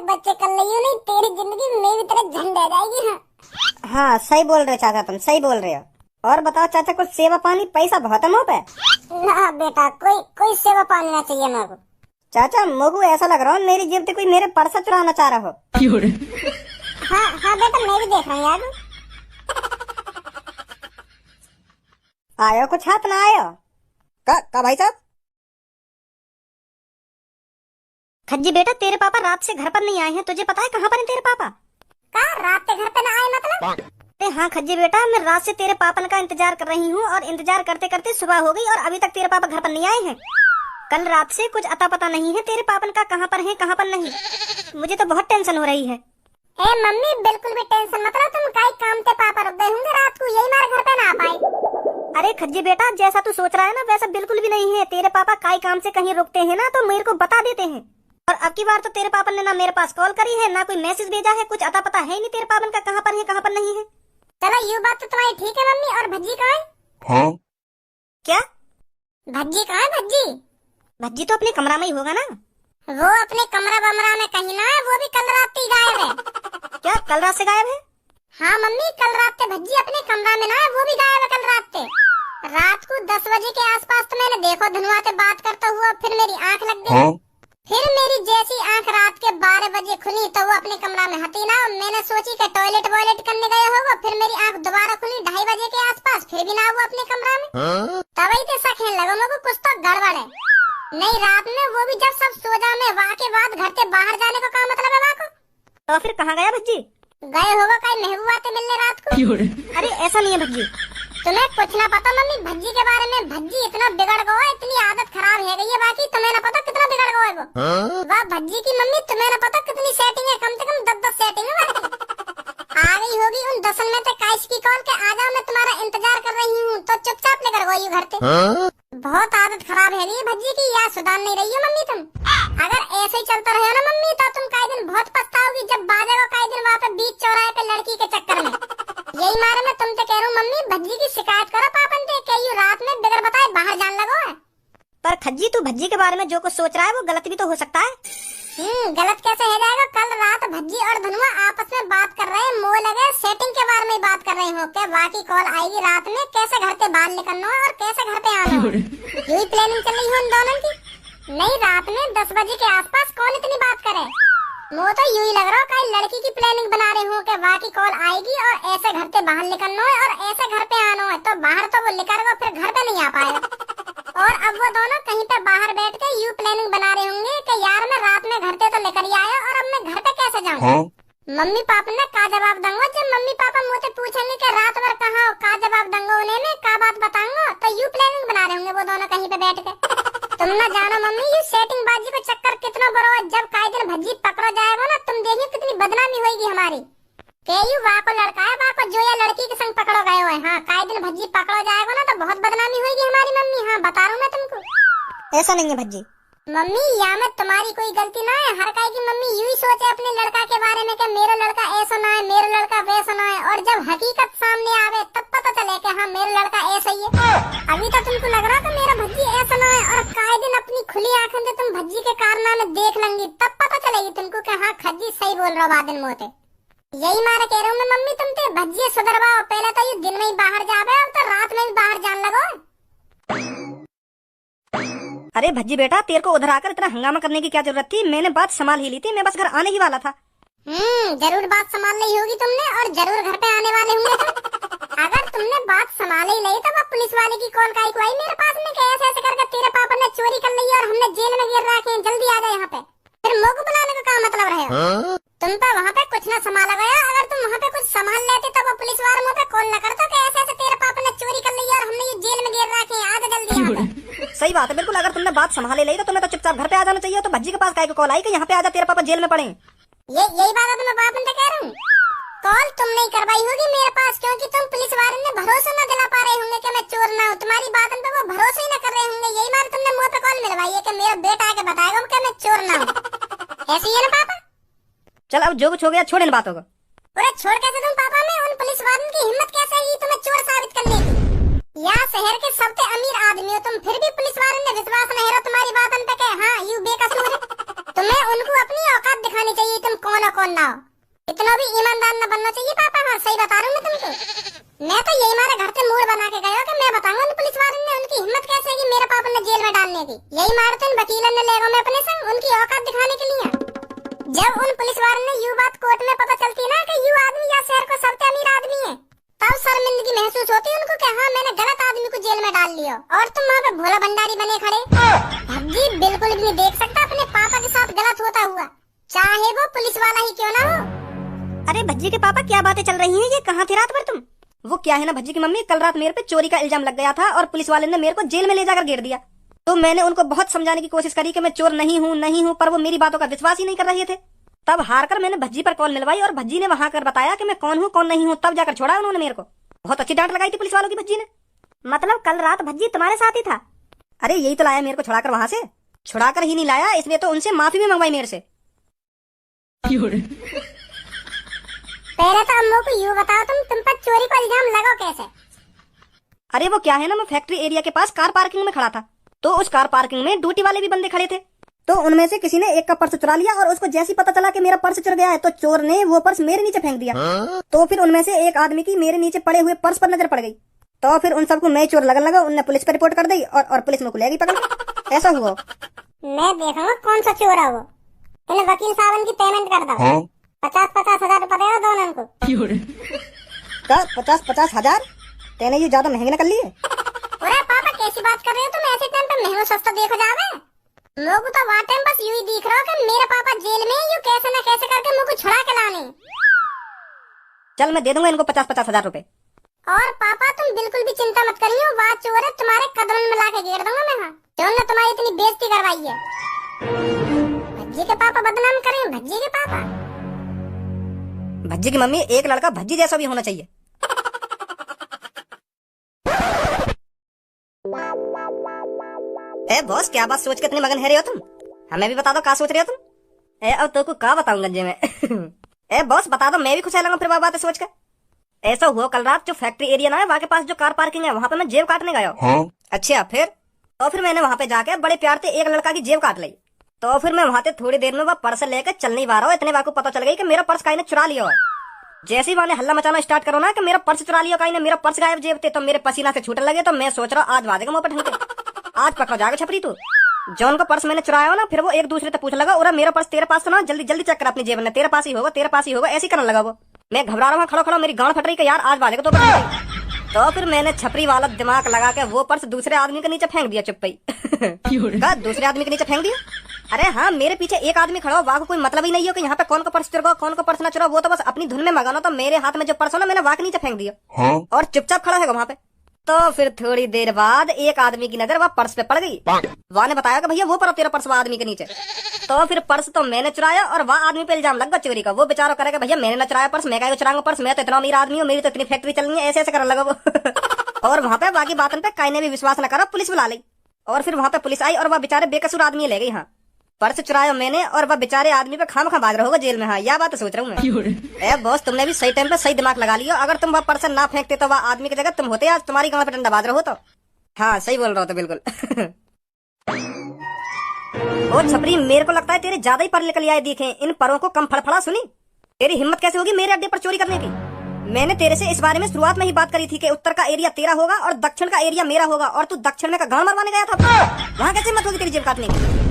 बच्चे कर रही हो, नहीं तेरी जिंदगी मेरी तरह झंड आ जाएगी। हाँ हाँ सही बोल रहे हो चाचा, तुम सही बोल रहे हो। और बताओ चाचा, कुछ सेवा पानी पैसा बहुत है मुँह पे? ना बेटा, कोई सेवा पानी ना चाहिए मेरे को। चाचा मुझको ऐसा लग रहा है मेरी जेब से कोई मेरे पर्स चुराना चाह रहा हो। हाँ बेटा, मैं भी देख रहा हूँ यार। आयो कुछ हाथ ना आयो का भाई साहब? खज्जी बेटा, तेरे पापा रात से घर पर नहीं आए हैं, तुझे पता है कहाँ पर है तेरे पापा? रात के घर पे ना आए मतलब? अरे हाँ खज्जी बेटा, मैं रात से तेरे पापा का इंतजार कर रही हूँ और इंतजार करते करते सुबह हो गई और अभी तक तेरे पापा घर पर नहीं आए हैं। कल रात से कुछ अता पता नहीं है तेरे पापन का, कहाँ पर है कहाँ पर नहीं। मुझे तो बहुत टेंशन हो रही है। ए मम्मी, बिल्कुल भी टेंशन मत लो, तुम काई काम से पापा रुक गए होंगे रात को, यही हमारे घर पे ना आ पाए। अरे खज्जी बेटा, जैसा तू सोच रहा है ना वैसा बिल्कुल भी नहीं है। तेरे पापा काई काम से कहीं रुकते हैं ना तो मेरे को बता देते हैं। और अब की बार तो तेरे पापा ने ना मेरे पास कॉल करी है ना कोई मैसेज भेजा है, कुछ अता पता है नहीं तेरे पापन का कहाँ पर है कहाँ पर नहीं है। चलो ये बात तो तुम्हारी ठीक है मम्मी। और भज्जी कहाँ है? हाँ? क्या भज्जी कहाँ है? भज्जी भज्जी तो अपने कमरा में ही होगा ना। वो अपने कमरा बमरा में कहीं ना है, वो भी कल रात ही गायब है। क्या कल रात से गायब है? हाँ मम्मी, कल रात से भज्जी अपने कमरा में ना है, वो भी गायब है कल रात से। रात को 10 बजे के आसपास तो मैंने देखो धनुआ से बात करता हुआ, फिर मेरी आंख लग गई। हाँ? फिर मेरी जैसी आंख रात के 12 बजे खुली तो वो अपने कमरा में हती ना। मैंने सोची कि टॉयलेट वॉयलेट करने गया होगा, फिर मेरी आंख दोबारा खुली 2:30 बजे के आसपास, फिर भी ना वो अपने कमरा में। हाँ? तभी तो शक है लगा मेरे को, कुछ तो गड़बड़ है। नहीं रात में वो भी जब सब सो जा, में वाह के बाद घर से बाहर जाने को क्या मतलब है? वाह को तो फिर कहाँ गया भज्जी? गए होगा कहीं महबूबा से मिलने रात को। अरे ऐसा नहीं है भज्जी। तुम्हें कुछ ना पता मम्मी भज्जी के बारे में। भज्जी इतना बिगड़ गया है, इतनी आदत खराब है गई है, बाकी तुम्हें ना पता कितना बिगड़ गया है वो। हाँ? वाह भज्जी की मम्मी, तुम्हें ना पता कितनी सेटिंग है, कम से कम 10 सेटिंग है। आ गई होगी उन 10 में से काइस की कॉल के आ जाओ, मैं तुम्हारा इंतजार कर रही हूँ, तो चुपचाप लेकर गई घर से। हाँ? बहुत आदत खराब है ये भज्जी की, या सुधार नहीं रही हो मम्मी तुम। अगर ऐसे ही चलता रहे ना मम्मी तो तुम कई दिन बहुत पछताओगी, जब बाजेगा कई दिन वहाँ पे बीच चौराहे पे लड़की के चक्कर में। यही मारे मैं तुमसे कह रहा हूँ मम्मी, भज्जी की शिकायत करो पापन से, कि यू रात में बगैर बताए बाहर जान लगो है। पर खज्जी तू भज्जी के बारे में जो कुछ सोच रहा है वो गलत भी तो हो सकता है। गलत कैसे हो जाएगा? कल रात भज्जी और धनुआ आपस में बात कर रहे हैं, मोह लगे सेटिंग के बारे में बात कर रहे हो कि वाकई कॉल आएगी रात में, कैसे घर से बाहर निकलना है और कैसे घर पे आना है। यही प्लानिंग चल रही है उन दोनों की। नहीं रात में 10 बजे के आसपास कौन इतनी बात करे? वो तो यूं ही लग रहा है कहीं लड़की की प्लानिंग बना रहे हो कि वाकई कॉल आएगी और ऐसे घर से बाहर निकलना है और ऐसे घर पे आना है। तो बाहर तो वो निकलेगा, फिर घर पे नहीं आ पाएगा। और अब वो दोनों कहीं पे बाहर बैठ के यूं प्लानिंग बना रहे होंगे कि यार मैं रात में घर से तो लेकर ही आया और अब मैं घर पे कैसे जाऊँ। हाँ? मम्मी पापा ने का जवाब दूंगा जब मम्मी पापा मुझसे पूछेंगे कि रात भर कहाँ हो, का जवाब दूंगा उन्हें मैं, का बात बताऊंगा। तो यूं प्लानिंग बना रहे होंगे वो दोनों कहीं पे बैठ के। तुम ना जानो मम्मी, ये सेटिंग बाजी को चक्कर कितना बड़ा है। जब काई दिन भज्जी पकड़ा जाएगा ना, तुम देखिए कितनी बदनामी होगी हमारी। यू वाह को लड़का है, वाह को जो या लड़की के संग पकड़ो गए हुए। हाँ काई दिन भज्जी पकड़ो जाएगा ना तो बहुत बदनामी होगी हमारी मम्मी। हाँ बता रहा हूँ मैं तुमको। ऐसा नहीं है भज्जी। मम्मी या में तुम्हारी कोई गलती ना है, हर काई की मम्मी यूं ही सोचे अपने लड़का के बारे में कि मेरा लड़का ऐसा ना है, मेरा लड़का वैसा ना है। और जब हकीकत सामने आवे तब पता चले कि हाँ मेरा लड़का ऐसा ही है। अभी तो तुमको लग रहा था मेरा भज्जी ऐसा ना है, और काई दिन अपनी खुली आंखों से तुम भज्जी के कारनामे देख लेंगी, तब पता चलेगी तुमको कि हाँ खज्जी सही बोल रहा बादल मोते। यही मारे कह रहा हूँ मैं मम्मी तुमसे, भज्जी सुधरवाओ। पहले तो ये दिन में ही बाहर जावे, अब तो रात में भी बाहर जान लगो। अरे भज्जी बेटा, तेरे को उधर आकर इतना हंगामा करने की क्या जरूरत थी? मैंने बात संभाल ही ली थी, मैं बस घर आने ही वाला था। जरूर बात संभाल ली होगी तुमने, और जरूर घर पे आने वाले होंगे तुम। अगर तुमने बात संभाल ही ली तो वो पुलिस वाले की कॉल काई को आई मेरे पास में कि ऐसे ऐसे करके तेरे पापा ने चोरी कर ली और हमने जेल में गिर रखे हैं, जल्दी आ जाए यहाँ पे। फिर मुझको बुलाने का क्या मतलब रहे? हाँ? तुम तो वहाँ पे कुछ ना संभाला गया। अगर तुम वहाँ पे कुछ संभाल लेते तो वो पुलिस वाले मुझे कॉल न करता कि ऐसे ऐसे तेरे पापा ने चोरी कर ली और हमने ये जेल में गिर रखे हैं, आ जा जल्दी यहाँ पे। सही बात है बिल्कुल। अगर तुमने बात संभाले ली तो तुम्हें तो चुपचाप घर पे आ जाना चाहिए। तो भज्जी के पास काहे को कॉल आई कि यहाँ पे आ जा, तेरे पापा जेल में पड़े। यही बात है तो मैं पापा से कह रहा हूँ। कॉल तुम नहीं करवाई होगी मेरे पास, क्योंकि तुम पुलिस वाले ने भरोसा न दिला पा रहे होंगे कि मैं चोर ना हूँ। तुम्हारी बात पे वो भरोसा ही न कर रहे होंगे। यही बार तुमने मुँह पे कॉल मिलवाई है कि मेरा बेटा आके बताएगा कि मैं चोर ना हूँ। ऐसी है ना पापा? चल अब जो कुछ हो गया छोड़ इन बातों को। अरे छोड़ कैसे तुम पापा? में उन पुलिस वालों की हिम्मत कैसे हुई तुम्हें चोर साबित करने की? यहाँ शहर के सबसे अमीर आदमी हो तुम, फिर भी पुलिस वालों ने विश्वास नहीं रहा तुम्हारी बातों पे कि हाँ यू बेकसूर है। तुम्हें उनको अपनी औकात दिखानी दिखानी चाहिए तुम कौन हो कौन ना हो। इतना भी ईमानदार न बनना चाहिए पापा। हाँ सही बता रहा हूँ मैं तुमको। मैं तो यही मारे घर से मूड बना के गया कि मैं बताऊंगा उन पुलिस वालों ने उनकी हिम्मत कैसे है कि मेरे पापा ने जेल में डालने की। यही मारे तो इन वकीलों ने ले गए मैं अपने संग उनकी औकात दिखाने के लिए। जब उन पुलिस वालों ने यू बात कोर्ट में पता चलती ना कि यू आदमी या शहर को सबसे अमीर आदमी है, तब शर्मिंदगी महसूस होती है उनको कि हाँ मैंने गलत आदमी को जेल में डाल लिया और तुम वहाँ पे भोला भंडारी बने खड़े। भज्जी बिल्कुल भी नहीं देख सकता अपने पापा के साथ गलत होता हुआ, चाहे वो पुलिस वाला ही क्यों ना हो। अरे भज्जी के पापा क्या बातें चल रही हैं? ये कहाँ थे रात भर तुम? वो क्या है ना भज्जी की मम्मी, कल रात मेरे पे चोरी का इल्जाम लग गया था और पुलिस वाले ने मेरे को जेल में ले जाकर घेर दिया। तो मैंने उनको बहुत समझाने की कोशिश करी कि मैं चोर नहीं हूँ, पर वो मेरी बातों का विश्वास ही नहीं कर रहे थे। तब हार कर मैंने भज्जी पर कॉल मिलवाई और भज्जी ने वहां कर बताया कि मैं कौन हूँ कौन नहीं हूँ, तब जाकर छोड़ा उन्होंने मेरे को। बहुत अच्छी डांट लगाई थी पुलिस वालों की भज्जी ने। मतलब कल रात भज्जी तुम्हारे साथ ही था? अरे यही तो लाया मेरे को छुड़ाकर वहां से। छुड़ाकर ही नहीं लाया, इसलिए तो उनसे माफी भी मंगवाई मेरे से। पहले तो अम्मू को यूँ बताओ तुम पर चोरी का इल्जाम लगाओ कैसे? अरे वो क्या है ना, मैं फैक्ट्री एरिया के पास कार पार्किंग में खड़ा था, तो उस कार पार्किंग में ड्यूटी वाले भी बंदे खड़े थे। तो उनमें से किसी ने एक का पर्स चुरा लिया और उसको जैसे पता चला कि मेरा पर्स चुर गया है तो चोर ने वो पर्स मेरे नीचे फेंक दिया। तो फिर उनमें से एक आदमी की मेरे नीचे पड़े हुए पर्स पर नजर पड़ गई। तो फिर उन सबको मैं चोर लगन लगा, उनने पुलिस पर रिपोर्ट कर दी और पुलिस में ले गई पकड़। ऐसा हुआ। मैं देखूंगा कौन सा चोर है वो। इन वकील साहब की पेमेंट कर दो। 50,000 रुपए देना दोनों को। 50,000? तेने ये ज्यादा महंगे न कर लिए। अरे पापा कैसी बात कर रहे हो तुम? ऐसे टाइम पे महंगा सस्ता देखो जावे। लोग तो वहाँ टाइम बस यूं ही दिख रहा कि मेरे पापा जेल में यूं कैसे न कैसे करके मुझको छुड़ा के लाने। चल मैं दे दूंगा इनको 50,000 रुपए। और पापा तुम बिल्कुल भी चिंता मत करियो, वहाँ चोर है तुम्हारे कदम में ला के घेर दूंगा मैं। हाँ चोर ने तुम्हारी इतनी बेइज्जती करवाई है। भज्जी के पापा बदनाम करें, भज्जी के पापा। भज्जी की मम्मी, एक लड़का भज्जी जैसा भी होना चाहिए। ए बॉस, क्या बात सोच के इतनी मगन है रहे हो तुम? हमें भी बता दो क्या सोच रहे हो तुम। ए अब तो को क्या बताऊं गंजे में। ए बॉस बता दो, मैं भी खुश लगा फिर बात सोच कर। ऐसा हुआ कल रात जो फैक्ट्री एरिया ना है वहाँ के पास जो कार पार्किंग है वहाँ पे मैं जेब काटने गया। हाँ? अच्छा फिर? तो फिर मैंने वहाँ पे जाके बड़े प्यार से एक लड़का की जेब काट ली। तो फिर मैं वहाँ से थोड़ी देर में वह पर्स लेकर चल नहीं पा रहा हूँ, इतने बार को पता चल गई कि मेरा पर्स काई ने चुरा लिया है। जैसे ही मैंने हल्ला मचाना स्टार्ट करो ना कि मेरा पर्स चुरा लिया काई ने, मेरा पर्स गायब जेब थे, तो मेरे पसीना से छूटने लगे। तो मैं सोच रहा आज वादेगा मुँह पर ढंग के, आज पकड़ा जाएगा छपरी तू। जॉन का पर्स मैंने चुराया हो ना, फिर वो एक दूसरे से पूछ लगा, और मेरा पर्स तेरे पास तो ना, जल्दी जल्दी चेक कर अपनी जेब में, तेरे पास ही होगा, तेरे पास ही होगा, ऐसे करने लगा वो। मैं घबरा रहा हूँ खड़ा खड़ा, मेरी गांड फट रही कि यार आज वादेगा तो फिर मैंने छपरी वाला दिमाग लगा के वो पर्स दूसरे आदमी के नीचे फेंक दिया चुप्पी। दूसरे आदमी के नीचे फेंक दिया? अरे हाँ, मेरे पीछे एक आदमी खड़ा हो, वाह को कोई मतलब ही नहीं हो कि यहाँ पे कौन का पर्स चुरा कौन का पर्स ना चुरा, वो तो बस अपनी धुन में मगाना। तो मेरे हाथ में जो पर्स हो ना, मैंने वाह के नीचे फेंक दिया। हाँ? और चुपचाप खड़ा है वहाँ पे। तो फिर थोड़ी देर बाद एक आदमी की नजर वह पर्स पे पड़ गई। वह ने बताया कि भैया वो पर तेरा पर्स वह आदमी के नीचे। तो फिर पर्स तो मैंने चुराया और वह आदमी पे इल्जाम लग गया चोरी का। वो बेचारा करेगा भैया मैंने न चुराया पर्स, मैं क्या चुराऊंगा पर्स, मैं तो इतना अमीर आदमी हूँ, मेरी तो इतनी फैक्ट्री चल रही है, ऐसे ऐसे करने लगा वो। और वहाँ पे बाकी बातों पे काई ने भी विश्वास न करा, पुलिस बुला ली। और फिर वहाँ पे पुलिस आई और वह बेचारे बेकसूर आदमी ले गई। हाँ, पर्स चुराया मैंने और वह बेचारे आदमी पे खाम खा बाज रहा होगा जेल में। हाँ, यह बात सोच रहा हूँ मैं। ए बॉस, तुमने भी सही टाइम पे सही दिमाग लगा लिया। अगर तुम वह पर्स ना फेंकते तो वह आदमी की जगह तुम होते, आज तुम्हारी गांव पे डंडा बाज रहा हो। तो हाँ सही बोल रहा हो तो बिल्कुल। ओ छपरी, मेरे को लगता है तेरे ज्यादा ही पर निकल आए दिखे, इन परों को कम फड़फड़ा सुनी। तेरी हिम्मत कैसे होगी मेरे अड्डे पर चोरी करने की? मैंने तेरे से इस बारे में शुरुआत में ही बात करी थी कि उत्तर का एरिया तेरा होगा और दक्षिण का एरिया मेरा होगा, और तू दक्षिण में का गांव मरवाने गया था। वहाँ कैसे हिम्मत होगी तेरी जेब काटने की?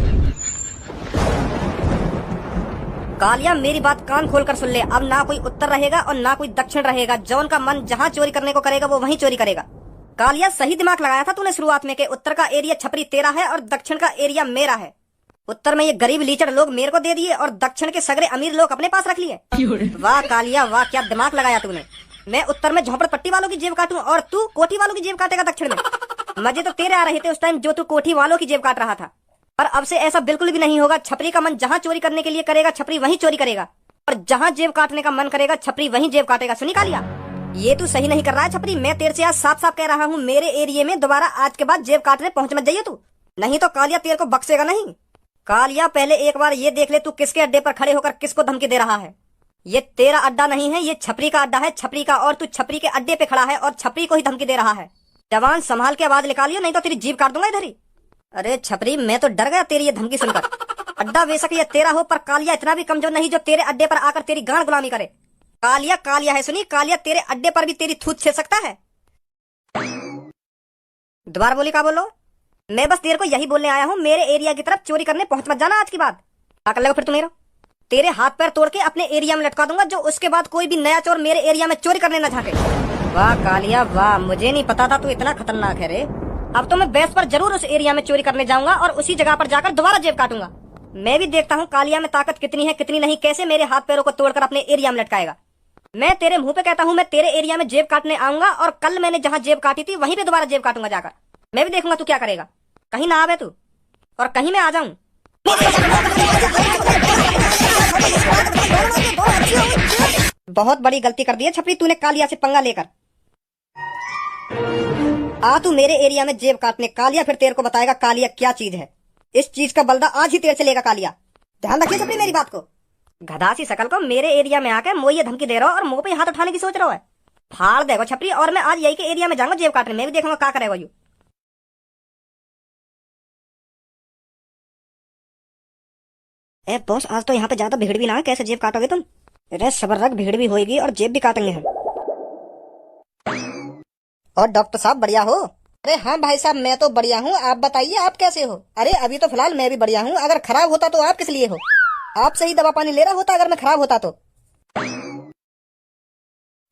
कालिया, मेरी बात कान खोल कर सुन ले। अब ना कोई उत्तर रहेगा और ना कोई दक्षिण रहेगा। जौन का मन जहाँ चोरी करने को करेगा वो वहीं चोरी करेगा। कालिया, सही दिमाग लगाया था तूने शुरुआत में कि उत्तर का एरिया छपरी तेरा है और दक्षिण का एरिया मेरा है। उत्तर में ये गरीब लीचड़ लोग मेरे को दे दिए और दक्षिण के सगरे अमीर लोग अपने पास रख लिए। वाह कालिया वाह, क्या दिमाग लगाया तूने। मैं उत्तर में झोपड़पट्टी वालों की जेब काटूं और तू कोठी वालों की जेब काटेगा दक्षिण में। मजे तो तेरे आ रहे थे उस टाइम जो तू कोठी वालों की जेब काट रहा था, पर अब से ऐसा बिल्कुल भी नहीं होगा। छपरी का मन जहाँ चोरी करने के लिए करेगा छपरी वहीं चोरी करेगा, और जहाँ जेब काटने का मन करेगा छपरी वहीं जेब काटेगा। सुनी कालिया, ये तू सही नहीं कर रहा है छपरी। मैं तेरे से आज साफ साफ कह रहा हूँ, मेरे एरिया में दोबारा आज के बाद जेब काटने पहुंच मत जाइए तू, नहीं तो कालिया तेरे को बख्शेगा नहीं। कालिया, पहले एक बार ये देख ले तू किसके अड्डे पर खड़े होकर किसको धमकी दे रहा है। ये तेरा अड्डा नहीं है, ये छपरी का अड्डा है, छपरी का, और तू छपरी के अड्डे पे खड़ा है और छपरी को ही धमकी दे रहा है। जवान संभाल के आवाज निकालियो, नहीं तो तेरी जीभ काट दूंगा इधर ही। अरे छपरी, मैं तो डर गया तेरी ये धमकी सुनकर। अड्डा बेशक ये तेरा हो, पर कालिया इतना भी कमजोर नहीं जो तेरे अड्डे पर आकर तेरी गांड गुलामी करे। कालिया कालिया है सुनी, कालिया तेरे अड्डे पर भी तेरी थूत छे सकता है। दोबारा बोली का बोलो। मैं बस तेरे को यही बोलने आया हूँ, मेरे एरिया की तरफ चोरी करने पहुंच मत जाना आज की बात। क्या कर लेगा फिर तू मेरा? तेरे हाथ पैर तोड़ के अपने एरिया में लटका दूंगा, जो उसके बाद कोई भी नया चोर मेरे एरिया में चोरी करने न झांके। वाह कालिया वाह, मुझे नहीं पता था तू इतना खतरनाक है रे। अब तो मैं बेस पर जरूर उस एरिया में चोरी करने जाऊंगा और उसी जगह पर जाकर दोबारा जेब काटूंगा। मैं भी देखता हूँ कालिया में ताकत कितनी है कितनी नहीं, कैसे मेरे हाथ पैरों को तोड़कर अपने एरिया में लटकाएगा। मैं तेरे मुंह पे कहता हूँ, मैं तेरे एरिया में जेब काटने आऊंगा और कल मैंने जहाँ जेब काटी थी वहीं पे दोबारा जेब काटूंगा जाकर। मैं भी देखूंगा तू क्या करेगा। कहीं ना आवे तू और कहीं मैं आ जाऊं। बहुत बड़ी गलती कर दी है छपरी तूने कालिया से पंगा लेकर। आ तू मेरे एरिया में जेब काटने कालिया, फिर तेरे को बताएगा कालिया क्या चीज है। इस चीज का बलदा आज ही तेरे से लेगा कालिया। ध्यान रखिए छपरी मेरी बात को। गधा सी शकल को मेरे एरिया में आके मुझे धमकी दे रहा हो और मुंह पे हाथ उठाने की सोच रहा है। फाड़ देगा छपरी, और मैं आज यही के एरिया में जाऊंगा जेब काटने। मैं भी देखूंगा क्या करेगा यू। ए बॉस, आज तो यहाँ पे ज्यादा भीड़ भी ना है, कैसे जेब काटोगे तुम? अरे सबर रख, भीड़ भी होगी और जेब भी काटेंगे हम। और डॉक्टर साहब बढ़िया हो? अरे हाँ भाई साहब, मैं तो बढ़िया हूँ, आप बताइए आप कैसे हो? अरे अभी तो फिलहाल मैं भी बढ़िया हूँ। अगर खराब होता तो आप किस लिए हो? आप सही दवा पानी ले रहा होता अगर मैं खराब होता तो।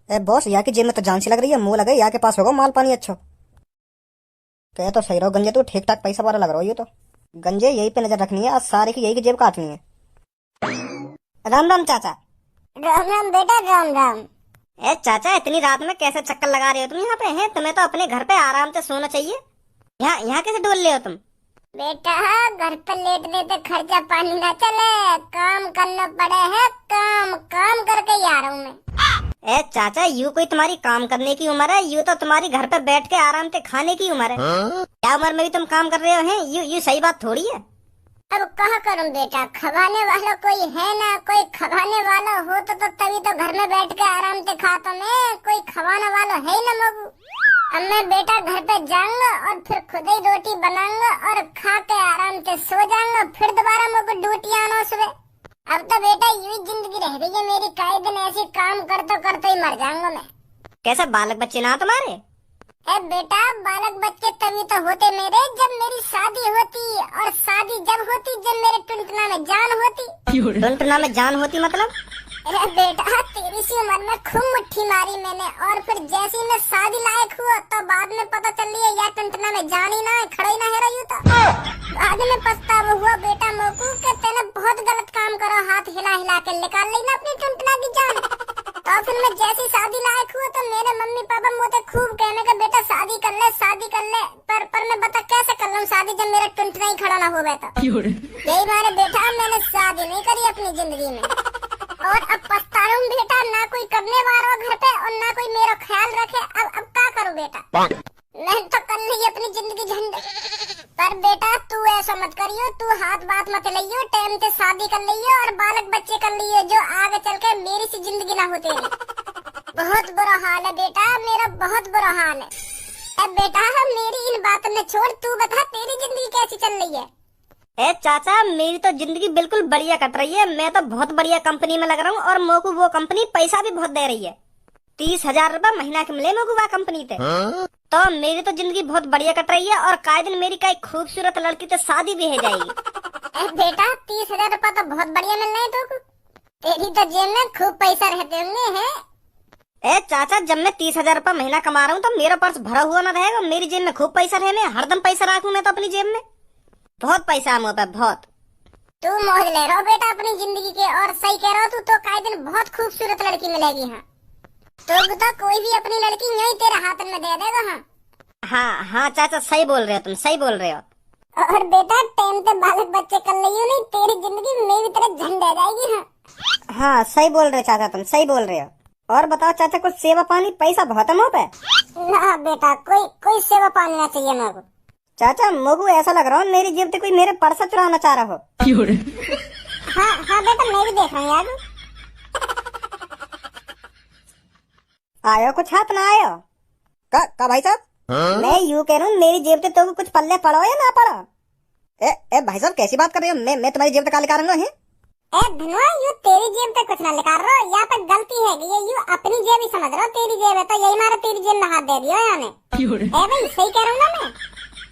ए बॉस, यहाँ की जेब में तो जान सी लग रही है, मुंह लगे यहाँ के पास होगा माल पानी अच्छा। कह तो सही रहो गंजे, तू ठीक ठाक पैसा वाला लग रहा हो। ये तो गंजे यही पे नजर रखनी है, आज सारे की यही की जेब काटनी है। राम राम चाचा। राम राम बेटा, राम राम। ए चाचा, इतनी रात में कैसे चक्कर लगा रहे हो तुम यहाँ पे? हैं तुम्हें तो अपने घर पे आराम से सोना चाहिए। यहाँ यहाँ कैसे डोल रहे हो तुम? बेटा घर पर लेटने से खर्चा पानी ना चले, काम करना पड़े है। काम काम करके ही आ रहा हूँ मैं। ए चाचा, यू कोई तुम्हारी काम करने की उम्र है? यू तो तुम्हारी घर पे बैठ के आराम से खाने की उम्र है। क्या उम्र में भी तुम काम कर रहे हो? हैं यू सही बात थोड़ी है। अब कहाँ करूँ बेटा, खवाने वाला कोई है ना। कोई खवाने वाला हो तो तभी तो घर में बैठ के आराम से खाता मैं। कोई खवाने वाला है ही ना मगू। अब मैं बेटा घर पे जाऊंगा और फिर खुद ही रोटी बनाऊंगा और खा के आराम से सो जाऊंगा। फिर दोबारा मगू ड्यूटी आना सुबह। अब तो बेटा यूं जिंदगी रह गई है मेरी, कई दिन ऐसे काम करते ही मर जाऊंगा मैं। कैसे बालक बच्चे ना तुम्हारे? ए बेटा बालक बच्चे तभी तो होते मेरे जब मेरी शादी होती, और शादी जब होती जब मेरे टुनटुना में जान होती। टुनटुना में जान होती मतलब? अरे बेटा तेरी सी उम्र में खूब मुट्ठी मारी मैंने, और फिर जैसे ही मैं शादी लायक हुआ तो बाद में पता चल रही है यार टुनटुना में जान ही ना है, खड़ा ही ना है रही तो। बाद में पछतावा हुआ बेटा मोकू कि तूने बहुत गलत काम करो, हाथ हिला हिला के निकाल ली ना अपनी टुनटुना की जान। तो फिर मैं जैसी शादी लायक हुआ तो मेरे मम्मी पापा मुझे खूब कहने का बेटा शादी कर ले शादी कर ले। पर मैं बता कैसे कर लूं शादी जब मेरा टुनटुना ही खड़ा ना हो बैठा। यही मारे बेटा मैंने शादी नहीं करी अपनी जिंदगी में, और अब पछता रहा हूँ बेटा। ना कोई करने वाला हो घर पे और ना कोई मेरा ख्याल रखे। अब क्या करूँ बेटा, मैं तो कर ली अपनी जिंदगी झंडे। पर बेटा तू ऐसा मत करियो, तू हाथ बात मत लियो, टाइम से शादी कर लियो और बालक बच्चे कर लियो जो आगे चल के मेरी सी जिंदगी ना हो तेरी। बहुत बुरा हाल है बेटा मेरा, बहुत बुरा हाल है। अब बेटा मेरी इन बातों में छोड़, तू बता तेरी जिंदगी कैसी चल रही है? ए चाचा, मेरी तो जिंदगी बिल्कुल बढ़िया कट रही है। मैं तो बहुत बढ़िया कंपनी में लग रहा हूँ और मोको वो कंपनी पैसा भी बहुत दे रही है। 30,000 रुपए महीना के मिले मोको वह कंपनी पे। तो मेरी तो जिंदगी बहुत बढ़िया कट रही है और काहे दिन मेरी कई खूबसूरत लड़की तो शादी भी हो जाएगी। बेटा 30,000 रुपए तो बहुत बढ़िया मिल रहे हैं तुमको। तेरी तो जेब में खूब पैसा रहते होंगे हैं। ए चाचा, जब मैं 30,000 रुपए महीना कमा रहा हूँ तो मेरा पर्स भरा हुआ न रहेगा? मेरी जेब में खूब पैसा रहे, मैं हरदम पैसा रखूँ मैं तो अपनी जेब में। बहुत पैसा है मुँह पे बहुत। तू मौज ले रहा हो बेटा अपनी जिंदगी के, और सही कह रहा हो तू तो काहे दिन बहुत खूबसूरत लड़की मिलेगी। हाँ तो कोई भी अपनी लड़की यही तेरे हाथ में दे देगा। हाँ हाँ चाचा, सही बोल रहे हो तुम, सही बोल रहे हो। और बेटा टाइम पे बालक बच्चे कर लियो नहीं, तेरी जिंदगी मेरी तरह झंड आ जाएगी। हाँ सही बोल रहे हो चाचा, तुम सही बोल रहे हो। और बताओ चाचा, कुछ सेवा पानी पैसा बहुत है मुँह पे? ना बेटा कोई सेवा पानी ना चाहिए मेरे को। चाचा मुझे ऐसा लग रहा है मेरी जेब से कोई मेरे पर्स चुराना चाह रहा हो। हाँ बेटा मैं भी देख रहा हूँ यार। आयो कुछ हाथ ना आयो का भाई साहब? मैं यूँ कह रहा हूँ मेरी जेब से तो कुछ पल्ले पड़ो या ना पड़ो? ए भाई साहब कैसी बात कर रहे हो? मैं तुम्हारी जेब तक लिखा रहा हूँ। ए धनुआ, यू तेरी जेब पे कुछ ना लिखा रहो, यहाँ पे गलती है ये यू अपनी जेब ही समझ रहा हो, तेरी जेब है तो यही मारा तेरी जेब में हाथ दे दियो याने। ए भाई सही कह रहा हूँ ना मैं?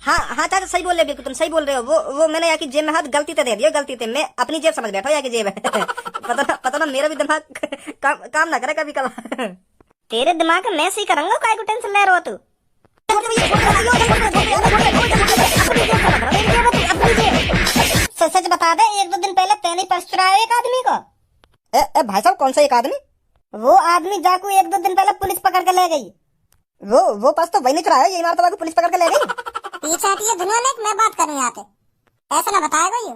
हाँ चाचा सही बोल रहे हो, बिल्कुल तुम सही बोल रहे हो। वो मैंने यहाँ की जेब में हाथ गलती से दे दिया, गलती से। मैं अपनी जेब समझ बैठा यहाँ की जेब है। पता ना मेरा भी दिमाग काम ना करे कभी कभार। तेरे दिमाग में मैं सही करूंगा, काय को टेंशन ले रहा हो तू? सच बता दे, 1-2 दिन पहले तेने पर्स चुराया एक आदमी को। ए भाई साहब कौन सा एक आदमी? वो आदमी जाकू 1-2 दिन पहले पुलिस पकड़ के ले गई। वो पर्स तो वही नहीं चुराया, ये मार तो पुलिस पकड़ के ले गई। पीछे हटिए धनुआ, मैं बात करूँ यहाँ पे, ऐसा ना बताएगा ये।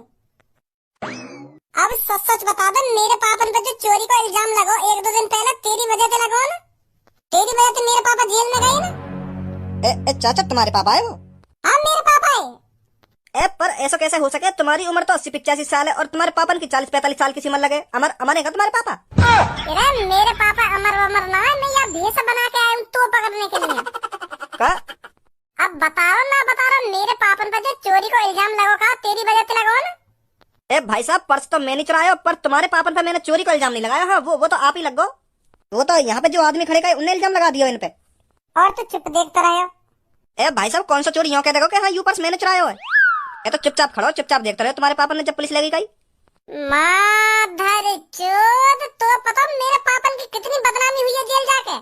अब सच बता दे, मेरे पापन पे जो चोरी का इल्जाम लगाओ 1-2 दिन पहले तेरी वजह से लगाओ ना, तेरी वजह से मेरे पापा जेल में गए ना। चाचा तुम्हारे पापा है वो? हाँ मेरे पापा है। पर ऐसा कैसे हो सके? तुम्हारी उम्र तो 80-85 साल है और तुम्हारे पापन की 40-45 साल की उम्र लगे। अमर है तुम्हारे पापा? अरे मेरे पापा अमर ना है, मैं यहाँ भेष बना के आया हूँ तो पकड़ने के लिए। का? अब बताओ ना मेरे पापन पर जो चोरी को इल्जाम लगाओ तेरी वजह से लगाओ ना। ए भाई साहब पर्स तो मैं नहीं चुराया, पर तुम्हारे पापन पर मैंने चोरी का इल्जाम नहीं लगाया। हाँ वो तो आप ही लग गो। वो तो यहाँ पे जो आदमी खड़े का उन्हें इल्जाम लगा दिया इन पे। और तू चुप देखता रहे हो। ए भाई साहब कौन सा चोरी यूँ कह देखो कि हाँ यू पर्स मैंने चुराया है। ये तो चुपचाप खड़ो, चुपचाप देखते रहे तुम्हारे पापा ने जब पुलिस लगी गई। माधर चोद, तो पता मेरे पापन की कितनी बदनामी हुई है जेल जाके।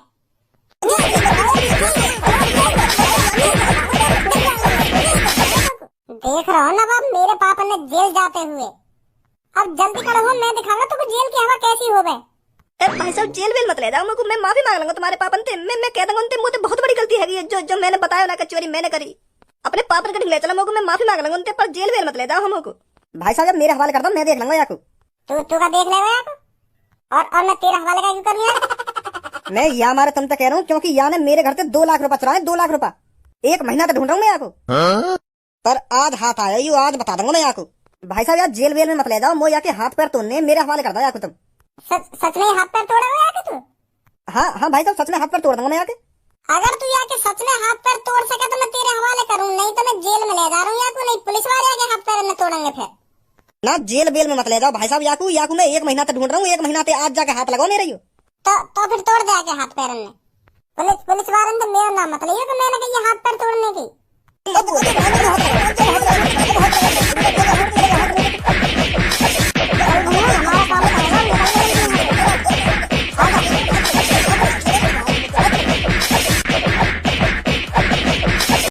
देख रहा हो ना बाप, मेरे पापा ने जेल जाते हुए। अब जल्दी करो, मैं दिखाऊंगा तुमको जेल की हवा कैसी हो गए। ए भाई साहब जेल वेल मत ले जाओ मेरे को, मैं माफी मांग लूंगा तुम्हारे पापन से। मैं कह दूंगा उनसे मुझे बहुत बड़ी गलती है जो मैंने बताया ना कि चोरी मैंने करी। अपने पापन के ले चला मेरे को, मैं माफी मांग लूंगा उनसे, पर जेल वेल मत ले जाओ हमको। भाई साहब जब मेरे हवाले कर दो मैं देख लूंगा याकू। तू का देख लेगा याकू, और मैं तेरा हवाले का क्यों करूँ यार? मैं यहाँ मारे तुम तक कह रहा हूँ क्योंकि यहाँ ने मेरे घर से 2 लाख रुपए चुराए, 2 लाख रुपए। 1 महीना तो ढूंढ रहा हूँ मैं याकू, पर आज हाथ आया यू, आज बता दूंगा मैं याकू। भाई साहब यार जेल वेल में मत ले जाओ, मो याके हाथ पैर तोड़ने मेरे हवाले कर दो याकू तुम। सच में हाथ पैर तोड़ा हुआ याके तू? हाँ भाई साहब सच में हाथ पैर तोड़ दूंगा मैं याके। अगर तू याके सच में हाथ पैर तोड़ सके तो मैं तेरे हवाले करूँ, नहीं तो मैं जेल में ले जा रहा हूँ याकू। नहीं पुलिस वाले आके हाथ पैर में तोड़ेंगे फिर। ना जेल बेल में मत ले जाओ भाई साहब याकू मैं 1 महीना तक ढूंढ रहा हूँ, 1 महीना से आज जाके हाथ लगाओ मेरे यू। तो फिर तोड़ दे आके हाथ पैर में। पुलिस वाले तो मेरा नाम मत लियो कि मैंने कही हाथ पैर तोड़ने की।